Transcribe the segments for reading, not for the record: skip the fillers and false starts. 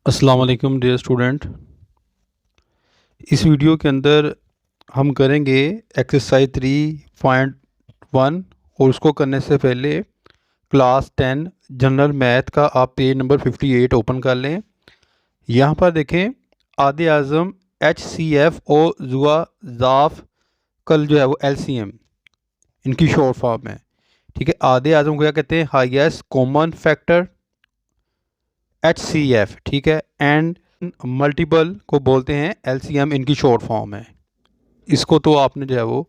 अस्सलाम वालेकुम dear student. इस वीडियो के अंदर हम करेंगे एक्सरसाइज 3.1 और उसको करने से पहले क्लास 10 जनरल मैथ का आप पेज नंबर 58 ओपन कर लें। यहाँ पर देखें आदे आज़म HCF और जुआ ज़ाफ कल जो है वो LCM इनकी शॉर्ट फॉर्म है। ठीक है, आदे आज़म को क्या कहते हैं? Highest common factor HCF। ठीक है, एंड मल्टीपल को बोलते हैं LCM, इनकी शॉर्ट फॉर्म है। इसको तो आपने जो है वो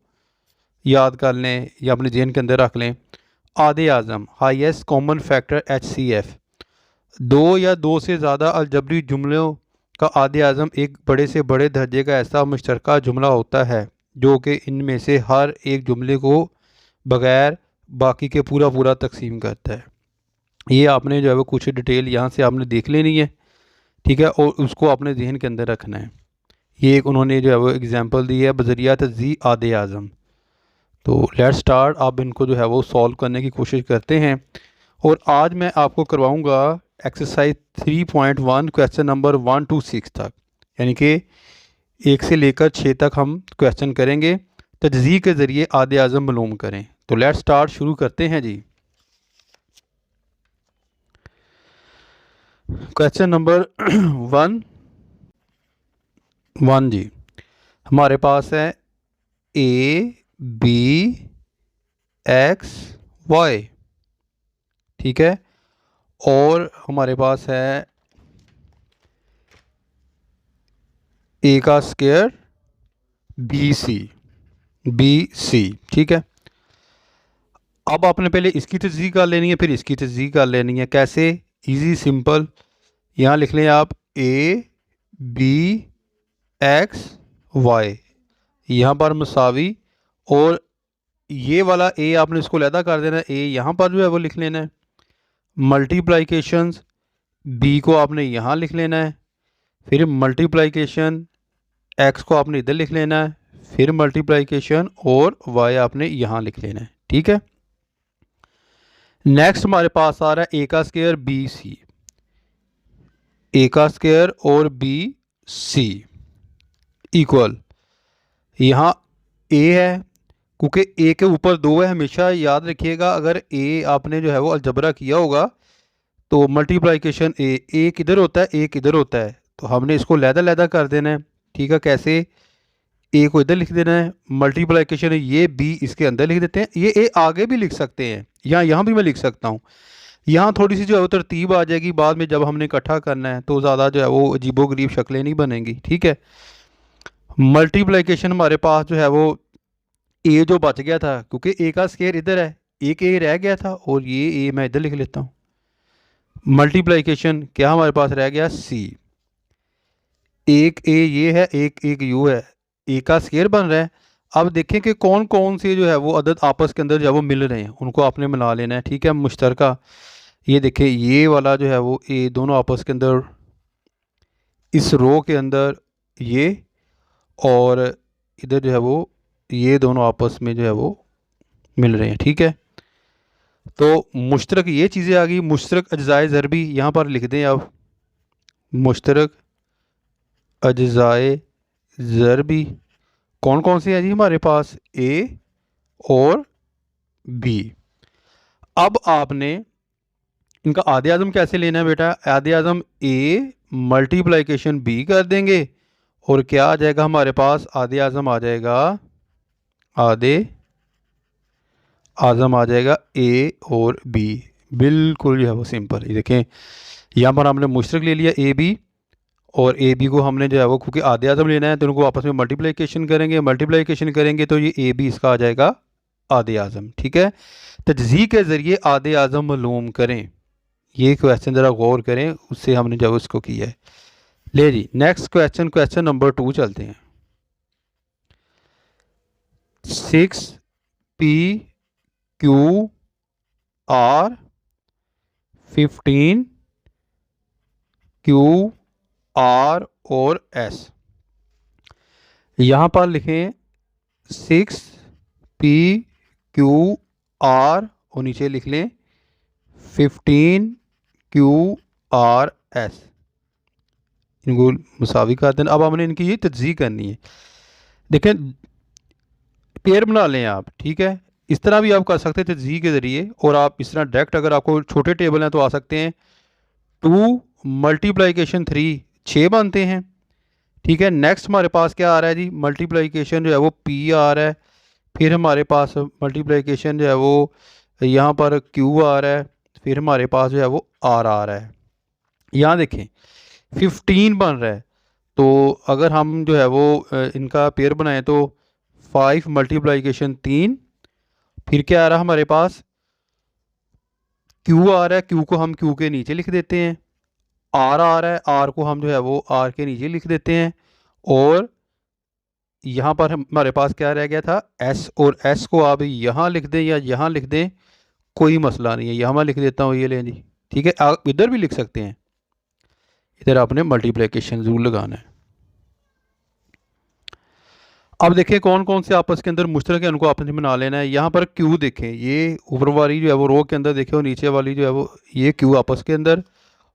याद कर लें या अपने जेन के अंदर रख लें। आधे आज़म हाईएस्ट कॉमन फैक्टर HCF। दो या दो से ज़्यादा अलजबरी जुमलों का आधे आज़म एक बड़े से बड़े दर्जे का ऐसा मुश्तरका जुमला होता है जो कि इनमें से हर एक जुमले को बग़ैर बाकी के पूरा पूरा तकसीम करता है। ये आपने जो है वो कुछ डिटेल यहाँ से आपने देख लेनी है। ठीक है, और उसको अपने जहन के अंदर रखना है। ये एक उन्होंने जो है वो एग्जांपल दी है बज़रिया तज़ी आदे आज़म। तो लेट्स स्टार्ट। आप इनको जो है वो सॉल्व करने की कोशिश करते हैं और आज मैं आपको करवाऊंगा एक्सरसाइज 3.1 क्वेश्चन नंबर 1 to 6 तक, यानी कि 1 से लेकर 6 तक हम क्वेश्चन करेंगे। तजज़ी के ज़रिए आदे आज़म मालूम करें। तो लेट्स स्टार्ट, शुरू करते हैं जी। क्वेश्चन नंबर 1 जी, हमारे पास है ABXY। ठीक है, और हमारे पास है A का स्क्वायर BC। ठीक है, अब आपने पहले इसकी तस्दीक कर लेनी है, फिर इसकी तस्दीक कर लेनी है। कैसे? Easy simple. यहाँ लिख लें आप ABXY, यहाँ पर मसावी, और ये वाला A आपने इसको लैदा कर देना है। A यहाँ पर जो है वो लिख लेना है। मल्टीप्लाइकेशंस B को आपने यहाँ लिख लेना है, फिर मल्टीप्लाइकेशन X को आपने इधर लिख लेना है, फिर मल्टीप्लाइकेशन और Y आपने यहाँ लिख लेना है। ठीक है, नेक्स्ट हमारे पास आ रहा है A का स्क्वायर BC। A का स्क्वायर और BC इक्वल, यहाँ A है, क्योंकि A के ऊपर 2 है। हमेशा याद रखिएगा, अगर A आपने जो है वो अलजबरा किया होगा तो मल्टीप्लाइकेशन एक इधर होता है, एक इधर होता है, तो हमने इसको लैदा लैदा कर देना है। ठीक है, कैसे? ए को इधर लिख देना है, मल्टीप्लाइकेशन है ये बी इसके अंदर लिख देते हैं। ये ए आगे भी लिख सकते हैं, यहाँ भी मैं लिख सकता हूँ। यहाँ थोड़ी सी जो है वो तरतीब आ जाएगी, बाद में जब हमने इकट्ठा करना है तो ज़्यादा जो है वो अजीबोगरीब शक्लें नहीं बनेंगी। ठीक है, मल्टीप्लाइकेशन हमारे पास जो है वो ए जो बच गया था, क्योंकि ए का स्केयर इधर है, एक ए रह गया था और ये ए मैं इधर लिख लेता हूँ। मल्टीप्लाइकेशन क्या हमारे पास रह गया? सी। एक ए ये है, एक यू है, ए का स्केयर बन रहा है। अब देखें कि कौन कौन से जो है वो अदद आपस के अंदर जो है वो मिल रहे हैं, उनको आपने मिला लेना है। ठीक है, मुश्तरका ये देखें, ये वाला जो है वो ए दोनों आपस के अंदर इस रो के अंदर ये, और इधर जो है वो ये दोनों आपस में जो है वो मिल रहे हैं। ठीक है, तो मुश्तरक ये चीज़ें आ गई। मुश्तरक अज्जाए ज़रबी यहाँ पर लिख दें आप, मुश्तरक अज्जाए ज़रबी कौन कौन से हैं जी हमारे पास? ए और बी। अब आपने इनका आधे आज़म कैसे लेना है बेटा? आधे आज़म ए मल्टीप्लाइकेशन बी कर देंगे और क्या आ जाएगा हमारे पास? आधे आज़म आ जाएगा, आधे आज़म आ जाएगा ए और बी। बिल्कुल जो है वो सिंपल। ये देखें, यहाँ पर हमने मुश्तरक ले लिया ए बी, और ए बी को हमने जो है वो, क्योंकि आधे आज़म लेना है तो उनको आपस में मल्टीप्लिकेशन करेंगे। मल्टीप्लिकेशन करेंगे तो ये ए बी इसका आ जाएगा आधे आज़म। ठीक है, तजज़ी के ज़रिए आधे आज़म मालूम करें। ये क्वेश्चन ज़रा गौर करें, उससे हमने जब उसको किया है। ले जी, नेक्स्ट क्वेश्चन, क्वेश्चन नंबर 2 चलते हैं। 6PQR 15QR और S। यहाँ पर लिखें 6PQR और नीचे लिख लें 15QRS। इनको मुसावी कर देना। अब हमने इनकी ये तज्ज़ीह करनी है। देखें, पेयर बना लें आप, ठीक है। इस तरह भी आप कर सकते हैं तज्ज़ीह के ज़रिए, और आप इस तरह डायरेक्ट अगर आपको छोटे टेबल हैं तो आ सकते हैं। 2 मल्टीप्लाइकेशन 3 6 बनते हैं, ठीक है। नेक्स्ट हमारे पास क्या आ रहा है जी, मल्टीप्लाइकेशन जो है वो P आ रहा है। फिर हमारे पास मल्टीप्लाइकेशन जो है वो यहाँ पर Q आ रहा है। फिर हमारे पास जो है वो R आ रहा है। यहाँ देखें 15 बन रहा है। तो अगर हम जो है वो इनका पेयर बनाएं तो 5 मल्टीप्लाइकेशन 3, फिर क्या आ रहा है हमारे पास, Q आ रहा है। Q को हम Q के नीचे लिख देते हैं। R आ रहा है, R को हम जो है वो R के नीचे लिख देते हैं। और यहाँ पर हमारे पास क्या रह गया था, S, और S को आप यहाँ लिख दें या यहाँ लिख दें, कोई मसला नहीं है। यहाँ मैं लिख देता हूँ, ये लें जी, ठीक है। आप इधर भी लिख सकते हैं, इधर आपने मल्टीप्लिकेशन जरूर लगाना है। अब देखें कौन कौन से आपस के अंदर मुश्तरक है, उनको आपने बना लेना है। यहाँ पर Q देखें, ये ऊपर वाली जो है वो रो के अंदर देखें, और नीचे वाली जो है वो ये Q आपस के अंदर,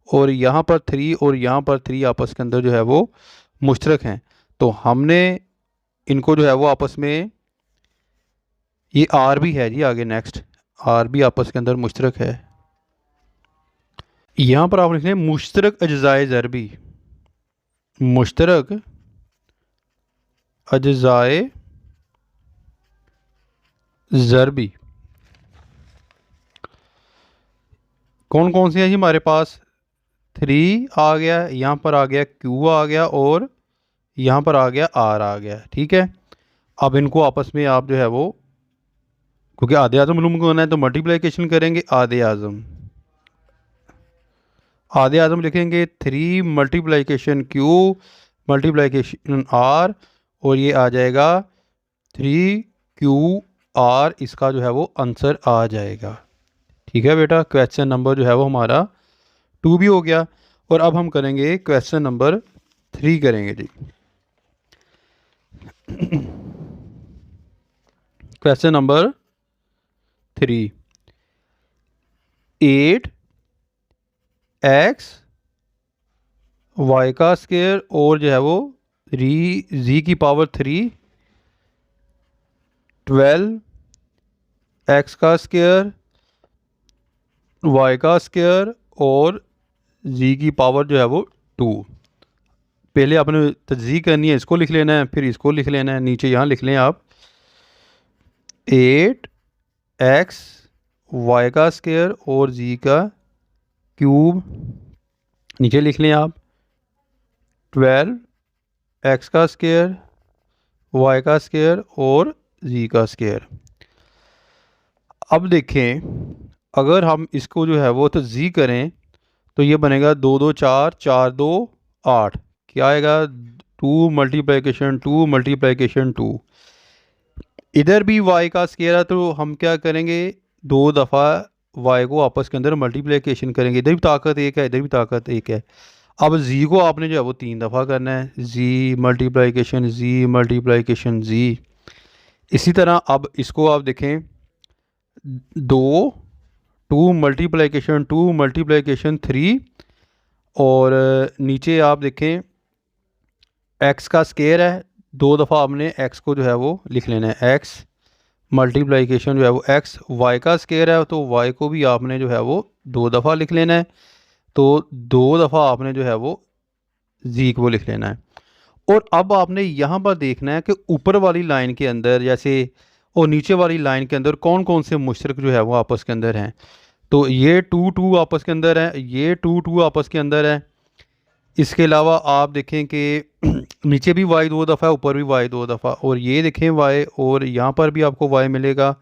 और यहाँ पर 3 और यहाँ पर 3 आपस के अंदर जो है वो मुश्तरक हैं। तो हमने इनको जो है वो आपस में, ये R भी है जी आगे, नेक्स्ट R भी आपस के अंदर मुश्तरक है। यहाँ पर आप लिखें मुश्तरक अज्जाए ज़रबी, मुश्तरक अज्जाए ज़रबी कौन कौन से हैं जी हमारे पास, 3 आ गया, यहाँ पर आ गया Q आ गया, और यहाँ पर आ गया R आ गया, ठीक है। अब इनको आपस में आप जो है वो, क्योंकि आधे आज़म मालूम करना है तो मल्टीप्लिकेशन करेंगे। आधे आज़म, आधे आज़म लिखेंगे 3 मल्टीप्लिकेशन Q मल्टीप्लिकेशन R, और ये आ जाएगा 3QR, इसका जो है वो आंसर आ जाएगा, ठीक है बेटा। क्वेश्चन नंबर जो है वो हमारा 2 भी हो गया। और अब हम करेंगे क्वेश्चन नंबर 3 करेंगे जी। क्वेश्चन नंबर 3, 8x y का स्क्वायर और जो है वो z की पावर 3, 12x का स्क्वायर y का स्क्वायर और z की पावर जो है वो 2। पहले आपने तज्ज़ीह करनी है, इसको लिख लेना है, फिर इसको लिख लेना है। नीचे यहाँ लिख लें आप 8x y का स्क्वायर और z का क्यूब, नीचे लिख लें आप 12x का स्क्वायर y का स्क्वायर और z का स्क्वायर। अब देखें, अगर हम इसको जो है वो तज्ज़ीह करें तो ये बनेगा 2 2 4 4 2 8, क्या आएगा 2 मल्टीप्लिकेशन 2 मल्टीप्लिकेशन 2। इधर भी y का स्क्वायर है तो हम क्या करेंगे, 2 दफ़ा y को आपस के अंदर मल्टीप्लिकेशन करेंगे। इधर भी ताकत एक है, इधर भी ताकत एक है। अब z को आपने जो है वो 3 दफ़ा करना है, z multiplication z multiplication z। इसी तरह अब इसको आप देखें, 2 मल्टीप्लिकेशन 2 मल्टीप्लिकेशन 3, और नीचे आप देखें x का स्क्वायर है, 2 दफ़ा आपने x को जो है वो लिख लेना है, x मल्टीप्लिकेशन जो है वो x, y का स्क्वायर है तो y को भी आपने जो है वो 2 दफ़ा लिख लेना है। तो 2 दफ़ा आपने जो है वो z को लिख लेना है। और अब आपने यहाँ पर देखना है कि ऊपर वाली लाइन के अंदर जैसे, और नीचे वाली लाइन के अंदर कौन कौन से मुश्तरक जो है वो आपस के अंदर हैं। तो ये 2 2 आपस के अंदर है, ये 2 2 आपस के अंदर है। इसके अलावा आप देखें कि नीचे भी y 2 दफ़ा है, ऊपर भी y 2 दफ़ा, और ये देखें y, और यहाँ पर भी आपको y मिलेगा,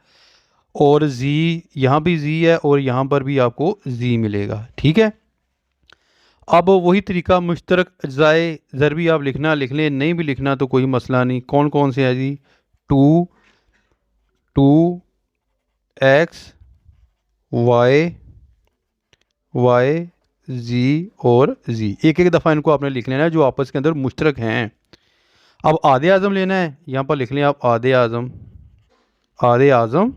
और z, यहाँ भी z है, और यहाँ पर भी आपको z मिलेगा, ठीक है। अब वही तरीका, मुश्तरक अज्जाए ज़रबी आप लिखना लिख लें, नहीं भी लिखना तो कोई मसला नहीं। कौन कौन से है जी, 2x y z और z, एक एक दफ़ा इनको आपने लिख लेना है जो आपस के अंदर मुश्तरक हैं। अब आधे आज़म लेना है, यहाँ पर लिख लें आप आधे आज़म, आधे आज़म,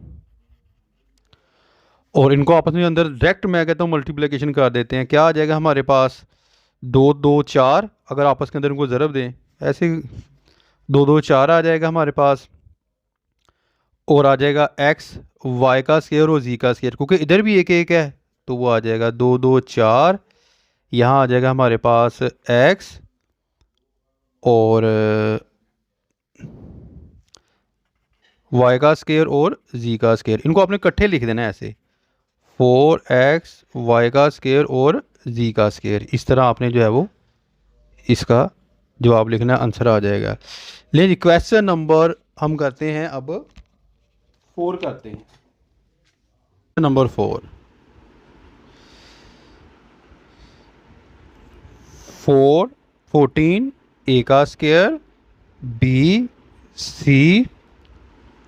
और इनको आपस में अंदर डायरेक्ट मैं कहता हूँ मल्टीप्लिकेशन कर देते हैं। क्या आ जाएगा हमारे पास, 2 2 4, अगर आपस के अंदर इनको ज़रब दें, ऐसे 2 2 4 आ जाएगा हमारे पास, और आ जाएगा एक्स वाई का स्केयर और जी का स्केयर, क्योंकि इधर भी एक एक है तो वो आ जाएगा 2 2 4। यहाँ आ जाएगा हमारे पास एक्स और वाई का स्केयर और जी का स्केयर, इनको आपने इकट्ठे लिख देना है ऐसे, 4x वाई का स्केयर और जी का स्केयर। इस तरह आपने जो है वो इसका जवाब लिखना, आंसर आ जाएगा। लेकिन क्वेश्चन नंबर हम करते हैं अब 4 करते हैं। नंबर 4, 14 ए का square B C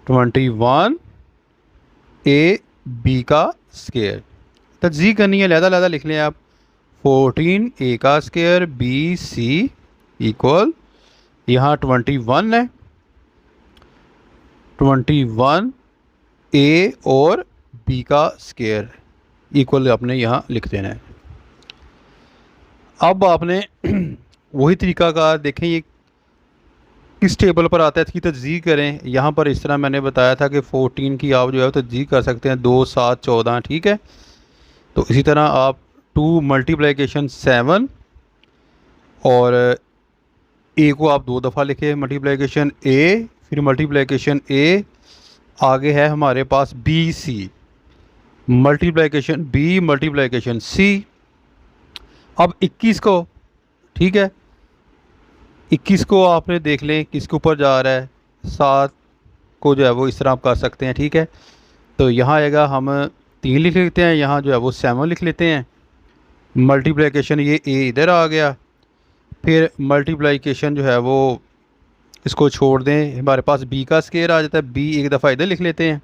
21 A B का स्केयर। तज्जीह करनी है, लहदा लिख लें आप। 14 ए का स्केयर बी सी इक्वल, यहाँ 21 है, 21 ए और बी का स्केयर इक्वल आपने यहाँ लिख देना है। अब आपने वही तरीका का देखें, ये किस टेबल पर आता है, इसकी तज्जीह करें। यहाँ पर इस तरह मैंने बताया था कि 14 की आप जो है तज्जीह कर सकते हैं 2 7 14, ठीक है। तो इसी तरह आप 2 मल्टीप्लिकेशन 7 और ए को आप 2 दफ़ा लिखे, मल्टीप्लिकेशन ए, फिर मल्टीप्लिकेशन ए, आगे है हमारे पास B C, multiplication B multiplication C. अब 21 को, ठीक है, 21 को आपने देख लें किसके ऊपर जा रहा है, 7 को जो है वो इस तरह आप कर सकते हैं, ठीक है। तो यहाँ आएगा, हम 3 लिख लेते हैं, यहाँ जो है वो 7 लिख लेते हैं, मल्टीप्लिकेशन ये ए इधर आ गया, फिर मल्टीप्लिकेशन जो है वो इसको छोड़ दें, हमारे पास बी का स्केयर आ जाता है, बी एक दफ़ा इधर लिख लेते हैं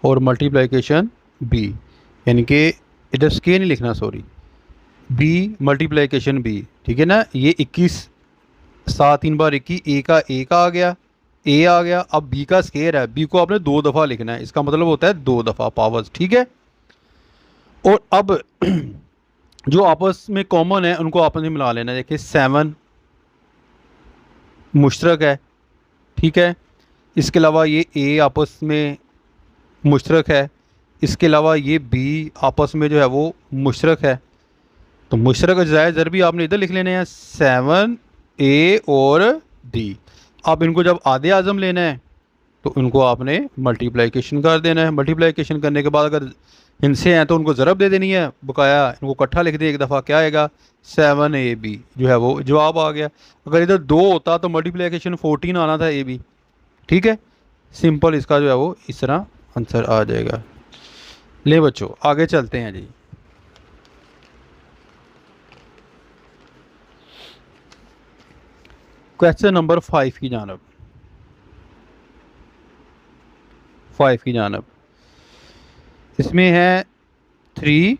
और मल्टीप्लिकेशन बी, यानी कि इधर स्केयर नहीं लिखना, सॉरी, बी मल्टीप्लिकेशन बी, ठीक है ना। ये 21 7 3 बार 21, ए का आ गया, ए आ गया। अब बी का स्केयर है, बी को आपने 2 दफ़ा लिखना है, इसका मतलब होता है 2 दफ़ा पावर्स, ठीक है। और अब जो आपस में कॉमन है उनको आपस में मिला लेना है। देखिए 7 मुश्तरक है, ठीक है, इसके अलावा ये ए आपस में मुश्तरक है, इसके अलावा ये बी आपस में जो है वो मुश्तरक है। तो मुश्तरक अज्जाए ज़रबी आपने इधर लिख लेने हैं, 7 ए और डी। अब इनको जब आधे आज़म लेना है तो इनको आपने मल्टीप्लिकेशन कर देना है। मल्टीप्लिकेशन करने के बाद अगर इनसे हैं तो उनको ज़रब दे देनी है, बकाया इनको इकट्ठा लिख दें एक दफ़ा, क्या आएगा 7 ए बी, जो है वो जवाब आ गया। अगर इधर 2 होता तो मल्टीप्लिकेशन 14 आना था ए बी, ठीक है। सिंपल इसका जो है वो इस तरह आंसर आ जाएगा। ले बच्चों आगे चलते हैं जी। क्वेश्चन नंबर 5 की जानब, 5 की जानब, इसमें है 3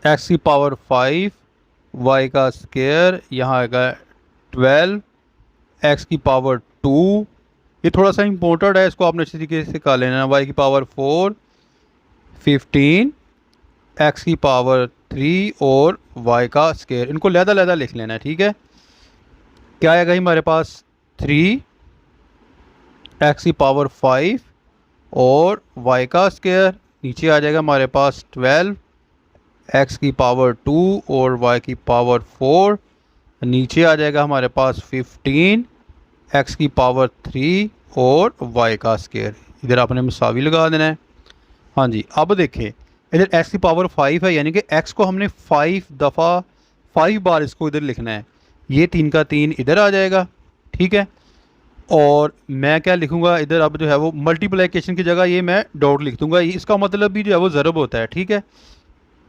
एक्स की पावर 5 वाई का स्केयर, यहाँ आएगा 12 एक्स की पावर 2, ये थोड़ा सा इम्पोर्टेंट है, इसको आपने अच्छी तरीके से कर लेना है। वाई की पावर 4 15 एक्स की पावर 3 और वाई का स्केयर, इनको लहदा लिख लेना है, ठीक है। क्या आएगा हमारे पास 3 एक्स की पावर 5 और वाई का स्केयर, नीचे आ जाएगा हमारे पास 12 एक्स की पावर 2 और वाई की पावर 4, नीचे आ जाएगा हमारे पास 15 एक्स की पावर 3 और वाई का स्केयर। इधर आपने मुसावी लगा देना है। हाँ जी, अब देखें इधर एक्स की पावर 5 है, यानी कि एक्स को हमने 5 दफ़ा 5 बार इसको इधर लिखना है, ये 3 का 3 इधर आ जाएगा, ठीक है। और मैं क्या लिखूंगा इधर, अब जो है वो मल्टीप्लिकेशन की जगह ये मैं डॉट लिख दूंगा, इसका मतलब भी जो है वो ज़रब होता है, ठीक है।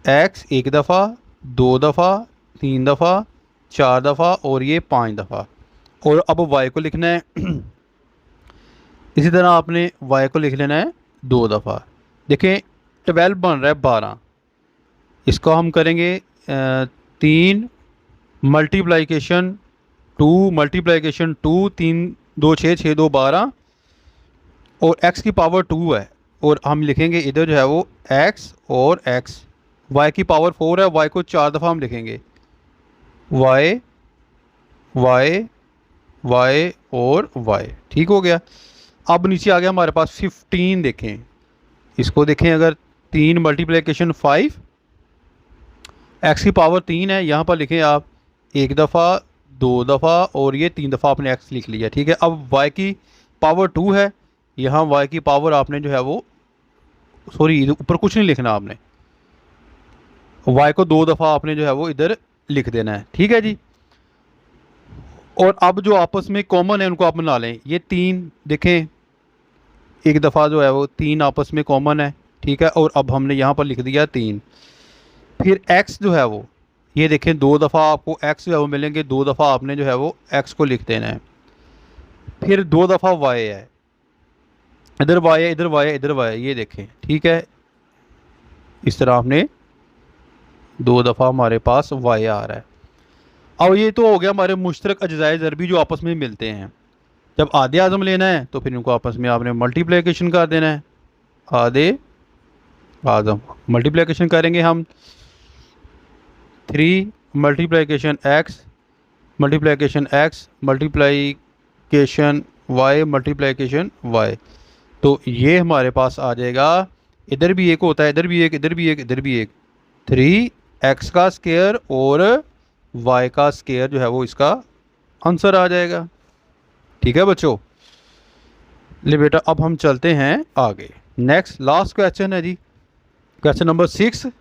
एक्स 1 दफ़ा 2 दफ़ा 3 दफ़ा 4 दफ़ा और ये 5 दफ़ा, और अब वाई को लिखना है इसी तरह आपने वाई को लिख लेना है 2 दफ़ा। देखें 12 बन रहा है 12, इसको हम करेंगे 3 मल्टीप्लिकेशन 2 मल्टीप्लिकेशन 2, 3 2 6 6 2 12, और x की पावर 2 है, और हम लिखेंगे इधर जो है वो x और x, y की पावर 4 है, y को 4 दफ़ा हम लिखेंगे वाई वाई वाई और वाई। ठीक हो गया। अब नीचे आ गया हमारे पास 15। देखें इसको, देखें अगर 3 मल्टीप्लिकेशन 5, एक्स की पावर 3 है, यहाँ पर लिखें आप 1 दफ़ा 2 दफ़ा और ये 3 दफ़ा आपने एक्स लिख लिया। ठीक है। अब वाई की पावर 2 है, यहाँ वाई की पावर आपने जो है वो, सॉरी ऊपर कुछ नहीं लिखना, आपने वाई को 2 दफ़ा आपने जो है वो इधर लिख देना है। ठीक है जी। और अब जो आपस में कॉमन है उनको आप बना लें। ये 3 देखें, एक दफ़ा जो है वो 3 आपस में कॉमन है। ठीक है। और अब हमने यहाँ पर लिख दिया 3। फिर x जो है वो, ये देखें 2 दफ़ा आपको x जो है वो मिलेंगे, 2 दफ़ा आपने जो है वो x को लिख देना है। फिर 2 दफ़ा y है, इधर y है, इधर y है, इधर y है, ये देखें। ठीक है। इस तरह आपने 2 दफ़ा हमारे पास y आ रहा है। अब ये तो हो गया हमारे मुश्तरक अज्जाए ज़रबी जो आपस में मिलते हैं। जब आधे आज़म लेना है तो फिर इनको आपस में आपने मल्टीप्लिकेशन कर देना है। आधे आज़म मल्टीप्लिकेशन करेंगे हम, 3 multiplication x multiplication x multiplication y multiplication y। तो ये हमारे पास आ जाएगा, इधर भी एक होता है, इधर भी एक, इधर भी एक, इधर भी एक, 3x का स्क्वायर और y का स्क्वायर जो है वो इसका आंसर आ जाएगा। ठीक है बच्चों। ले बेटा अब हम चलते हैं आगे। नेक्स्ट लास्ट क्वेश्चन है जी, question number 6।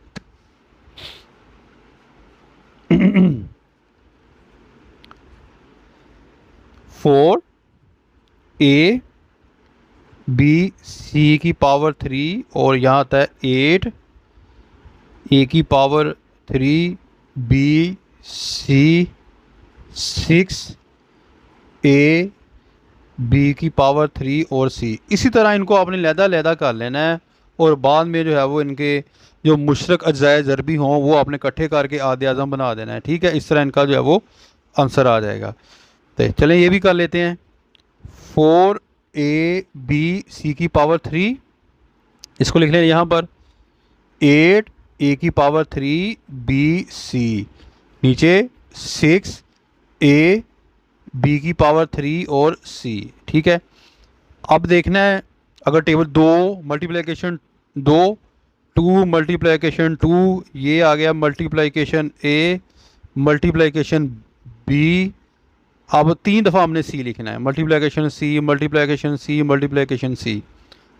4 a b c की पावर 3 और यहाँ आता है 8 a की power 3 b c 6 a b की पावर 3 और c। इसी तरह इनको आपने लहदा कर लेना है और बाद में जो है वो इनके जो मुशरक अज्जाए ज़रबी हों वो आपने इकट्ठे करके आधे आज़म बना देना है। ठीक है। इस तरह इनका जो है वो आंसर आ जाएगा। तो चलें ये भी कर लेते हैं। 4 a b c की पावर 3, इसको लिख लें यहाँ पर 8 a की पावर 3 b c, नीचे 6 a b की पावर 3 और c। ठीक है। अब देखना है अगर टेबल 2 मल्टीप्लिकेशन 2 मल्टीप्लिकेशन 2, ये आ गया मल्टीप्लिकेशन a मल्टीप्लिकेशन b। अब 3 दफ़ा हमने c लिखना है, multiplication c multiplication c multiplication c।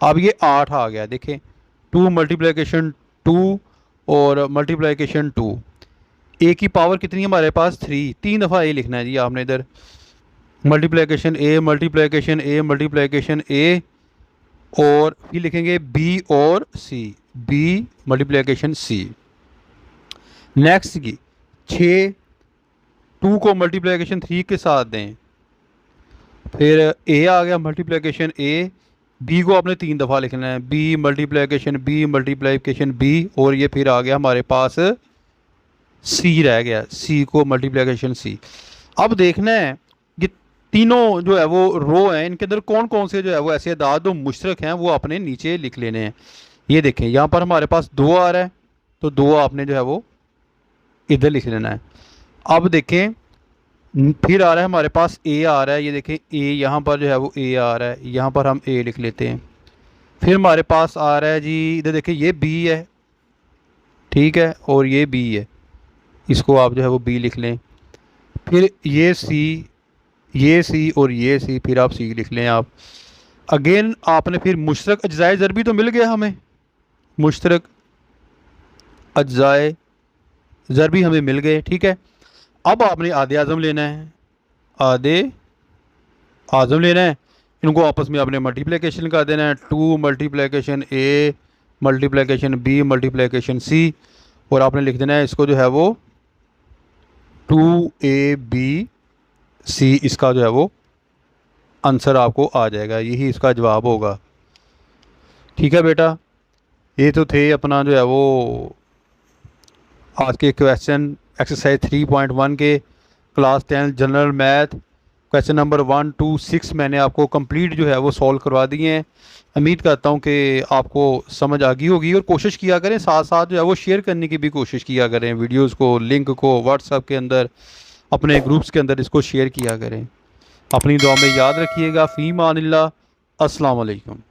अब ये 8 आ गया, देखें 2 मल्टीप्लिकेशन 2 और मल्टीप्लिकेशन 2। a की पावर कितनी है हमारे पास 3, 3 दफ़ा a लिखना है जी आपने इधर, multiplication a multiplication a multiplication a और फिर लिखेंगे b और c, b multiplication c। Next की 6 2 को मल्टीप्लिकेशन 3 के साथ दें, फिर a आ गया मल्टीप्लिकेशन a, b को आपने 3 दफ़ा लिखना है, b मल्टीप्लिकेशन b और ये फिर आ गया हमारे पास c रह गया, c को मल्टीप्लिकेशन c। अब देखना है ये तीनों जो है वो रो हैं, इनके अंदर कौन कौन से जो है वो ऐसे अदाद जो मुश्तरक हैं वो आपने नीचे लिख लेने हैं। ये देखें यहाँ पर हमारे पास 2 आ रहा है तो 2 आपने जो है वो इधर लिख लेना है। अब देखें फिर आ रहा है हमारे पास a आ रहा है, ये देखें a यहाँ पर जो है वो a आ रहा है, यहाँ पर हम a लिख लेते हैं। फिर हमारे पास आ रहा है जी, इधर देखें ये b है, ठीक है, और ये b है, इसको आप जो है वो b लिख लें। फिर ये c और ये c, फिर आप c लिख लें आप। अगेन आपने फिर मुश्तरक अज्जाए ज़रबी तो मिल गया हमें, मुश्तरक अज्जाए ज़रबी हमें मिल गए। ठीक है। अब आपने आधे आज़म लेना है, आधे आज़म लेना है, इनको आपस में आपने मल्टीप्लिकेशन कर देना है, 2 multiplication a multiplication b multiplication c और आपने लिख देना है इसको जो है वो 2ab c, इसका जो है वो आंसर आपको आ जाएगा, यही इसका जवाब होगा। ठीक है बेटा, ये तो थे अपना जो है वो आज के क्वेश्चन एक्सरसाइज 3.1 के class 10 general math question number 1 to 6 मैंने आपको कंप्लीट जो है वो सॉल्व करवा दिए हैं। उम्मीद करता हूँ कि आपको समझ आ गई होगी, और कोशिश किया करें साथ साथ जो है वो शेयर करने की भी कोशिश किया करें, वीडियोस को, लिंक को व्हाट्सएप के अंदर, अपने ग्रुप्स के अंदर इसको शेयर किया करें। अपनी दुआ में याद रखिएगा। फ़ी मानिल्लाह। अस्सलाम वालेकुम।